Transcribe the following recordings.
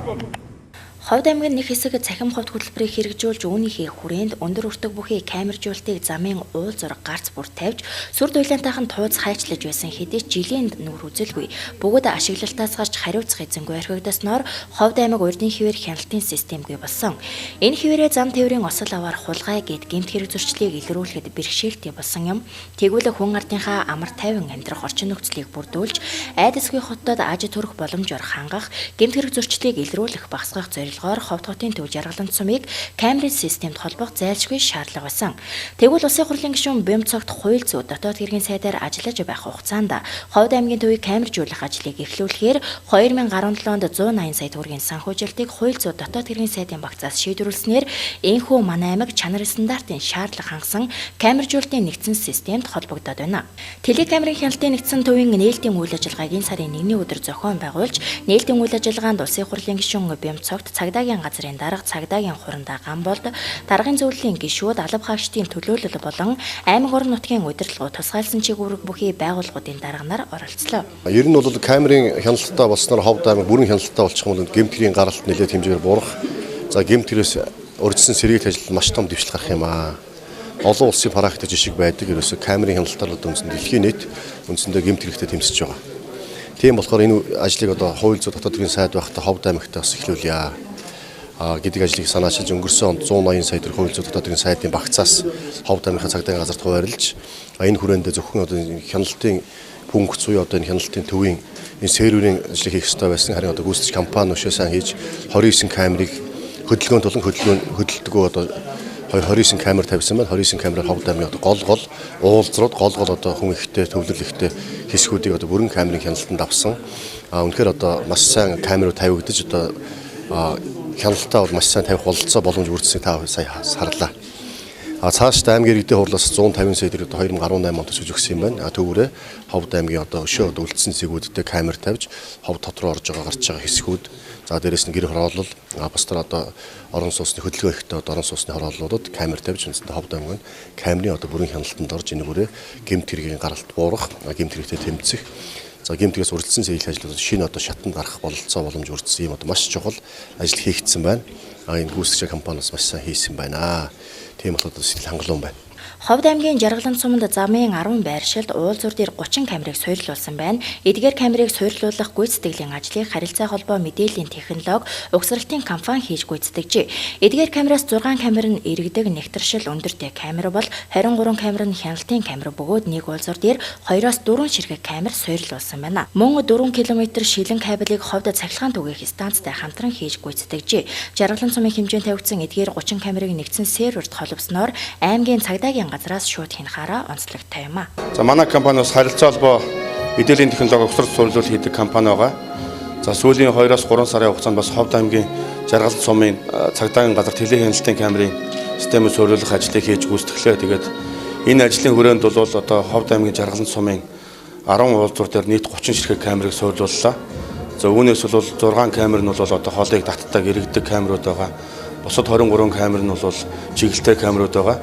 Ховд аймгийн нэг хэсэг цахим ховд хөтөлбөрийг хэрэгжүүлж үүнийхээ хүрээнд өндөр өртөг бүхий камержуултыг замын уул зураг гарц бүр тавьж сүр дуйлаантайхан тууз хайчлаж байсан хэдий жилийн нүр үзэлгүй бүгд ашиглалтаас гарч хариуцах эзэнгүй орхигдосноор Ховд аймаг урдын хിവэр хяналтын системгүй болсон. Энэ хിവэрээ зам тээврийн осол аваар хулгай гэд гэмт хэрэг зөрчлийг илрүүлэхэд бэрхшээлтэй болсон юм. Тэгвэл хүн ардынхаа амар тайван амьдрах орчин нөхцөлийг бүрдүүлж айдасгүй хотод аж төрөх боломжоор хангах гэмт хэрэг зөрчлийг илрүүлэх багасгах зорилгоор Ховд хотын төв жаргалан цумыг камерын системд холбох зайлшгүй шаардлага байсан. Тэгвэл Улсын хурлын гишүүн Бямцогт хууль зүйн дотоод хэргийн сайдаар ажиллаж байх хугацаанд Ховд аймгийн төвийг камержуулах ажлыг эхлүүлэхээр 2017 онд 180 сая төгрөгийн санхүүжилтийг хууль зүйн дотоод хэргийн сайдын багцаас шийдвэрлснээр энэхүү манай аймаг чанар стандартын шаардлага хангасан камержуултын нэгдсэн системд холбогдоод байна. Телекамерын хяналтын нэгдсэн төвийн нээлтийн үйл ажиллагааг энэ сарын 1-ний өдөр зохион байгуулж, нээлтийн үйл ажиллагаанд Улсын хурлын гишүүн Бямцогт цагдаагийн газрын дарга цагдаагийн хурандаа Гамболд даргын зөвлөлийн гишүүд алба хаагчдын төлөөлөл болон аймаг орон нутгийн удирдлагыг тусгайлсан чиглэлүүд бүхий байгууллагуудын дарга нар оролцлоо. Ер нь бол камерын хяналттай болсноор Ховд аймаг бүрэн хяналттай болчих юм бол гэмт хэргийн гаралт нэлээд хэмжээгээр буурах. За гэмт хэрээс урьдчилан сэргийлэх ажил маш том дэвшил гарах юм аа. Олон улсын практик жишг байдаг. Ерөөсө камерын хяналтаар үндсэн дэлхийн нийт үндсэндээ гэмт хэрэгтэй тэмцэж байгаа. Тийм болохоор энэ ажлыг одоо хууль зүйн дотоод хэргийн сайд байхдаа Ховд аймагт бас эхлүүлье гэдэг ажлыг санаачилж өнгөрсөн онд 180 сая төгрөг хууль зүйн дотоод хэргийн сайдын багцаас Ховд аймгийн цагдаагийн газарт хуваарлж энэ хүрээнд зөвхөн одоо хяналтын пункт буюу одоо энэ хяналтын төвийн энэ серверийн ажлыг хийх ёстой байсан. Харин одоо гүйцэтгэж компани өшөө сайн хийж 29 камерыг хөдөлгөөнд болон хөдөлдөгөө одоо 29 камер тавьсан байна. 29 камераар Ховд аймгийн одоо гол уулзрууд гол одоо хүн ихтэй төвлөрөл ихтэй хэсгүүдийг одоо бүрэн камерын хяналтанд авсан. Үнэхээр одоо маш сайн камерууд тавигдаж одоо хяналтаа бол маш сайн тавих бололцоо боломж бүрдсэнийг та сая харлаа. Цаашдаа аймгийн иргэдийн хурлаас 150 сая төгрөг 2018 онд төсөж өгсөн юм байна. Төвөрөө Ховд аймгийн одоо өшөө үлдсэн зэгүүдтэй камер тавьж Ховд хот руу орж байгаа гарч байгаа хэсгүүд за дээрээс нь гэр хороолол бас тэр одоо орон сууцны хөдөлгөөн ихтэй одоо орон сууцны хорооллуудад камер тавьж үндсэндээ Ховд аймгийн камерын одоо бүрэн хяналтанд орж энэгээрээ гэмт хэргийн гаралт буурах гэмт хэрэгтэй тэмцэх за гэмт хэрэгс урьдчилан сэргийлэх ажлууд шинэ одоо шатанд гарах бололцоо боломж бүрдсэн юм одоо маш чухал ажил хийгдсэн байна. Энэ гүйцэтгэгч компаниас маш сайн хийсэн байна. Тийм болохоор сэтгэл хангалуун байна. Ховд аймгийн жаргалан цуманд замын 10 байршилд уулзуур дээр 30 камерыг суурилуулсан байна. Эдгээр камерыг суурилуулах гүйцэтгэлийн ажлыг харилцаа холбоо мэдээллийн технологи угсралтын компани хийж гүйцэтгэжээ. Эдгээр камераас 6 камер нь иргэдэг нэгтршил өндөртэй камер бол 23 камер нь хяналтын камер бөгөөд нэг уулзуур дээр 2-оос 4 ширхэг камер суурилуулсан байна. Мөн 4 км шилэн кабелийг Ховд цахилгаан түгээх станцтай хамтран хийж гүйцэтгэжээ. Жаргалан цумын хэмжээнд тавигдсан эдгээр 30 камерыг нэгдсэн серверт холбосноор аймгийн цагдаагийн газраас шууд хянахаараа онцлогтой юм а. За манай компани бас харилцаа холбоо мэдээллийн технологи угсралт суурилуул хийдэг компани байгаа. За сүүлийн 2-оос 3 сарын хугацаанд бас Ховд аймгийн жаргалан цумын цагдаагийн газар телехяналтын камерын системийг суурилуулах ажлыг хийж гүйцэтгэлээ. Тэгээд энэ ажлын хүрээнд бол одоо Ховд аймгийн жаргалан цумын 10 уулзуур дээр нийт 30 ширхэг камерыг суурилууллаа. За үүнээс бол 6 камер нь бол одоо хоолыг татдаг иргэдэг камерууд байгаа. Бусад 23 камер нь бол чиглэлтэй камерууд байгаа.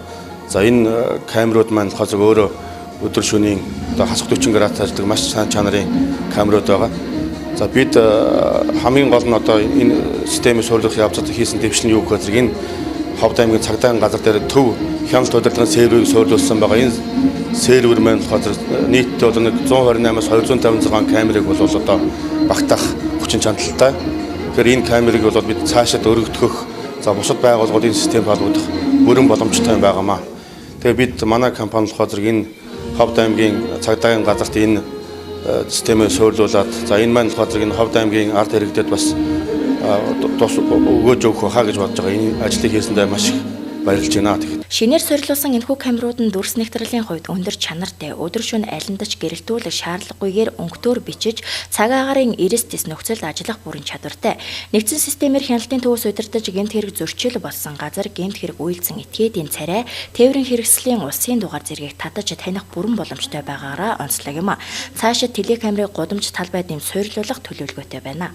За энэ камерууд маань болохоор өөрөө өдөр шөнийн одоо хасах 40 градус ажилладаг маш сайн чанарын камерууд байгаа. За бид хамгийн гол нь одоо энэ системийг суурилах явцад хийсэн дэвшил нь юу гэхээр энэ Ховд аймгийн цагдаагийн газар дээр төв хяналт удирдлагын серверийг суурилуулсан байгаа. Энэ сервер маань болохоор нийтдээ бол 128-аас 256 камерыг бол одоо багтаах хүчин чадалтай. Тэгэхээр энэ камерыг бол бид цаашаад өргөдгөх за бусад байгууллагуудын систем холбогдох бүрэн боломжтой байгаамаа. Тэгээ бид манай компани болохоор энэ Ховд аймгийн цагдаагийн газарт энэ системээ суурилуулад за энэ маань болохоор энэ Ховд аймгийн ард иргэдэд бас тус өгөөж өгөх хаа гэж бодож байгаа. Энэ ажлыг хийсэндээ маш их баярлж байна. Шинээр суурилуулсан энэхүү камерууд нь дүрс нэгтрэлийн хувьд өндөр чанартай өдөр шөнө айландаж гэрэлтүүлэх шаардлагагүйгээр өнгөтөр бичиж цаг агарын эрс тис нөхцөлд ажиллах бүрэн чадвартай. Нэгдсэн системээр хяналтын төвөөс удирдах гэмт хэрэг зөрчил болсон газар гэмт хэрэг үйлдсэн этгээдийн царай тээврийн хэрэгслийн улсын дугаар зэргийг татаж таних бүрэн боломжтой байгаараа онцлог юм а. Цаашид телекамерыг гудамж талбай дэм суурилуулах төлөвлөгөөтэй байна.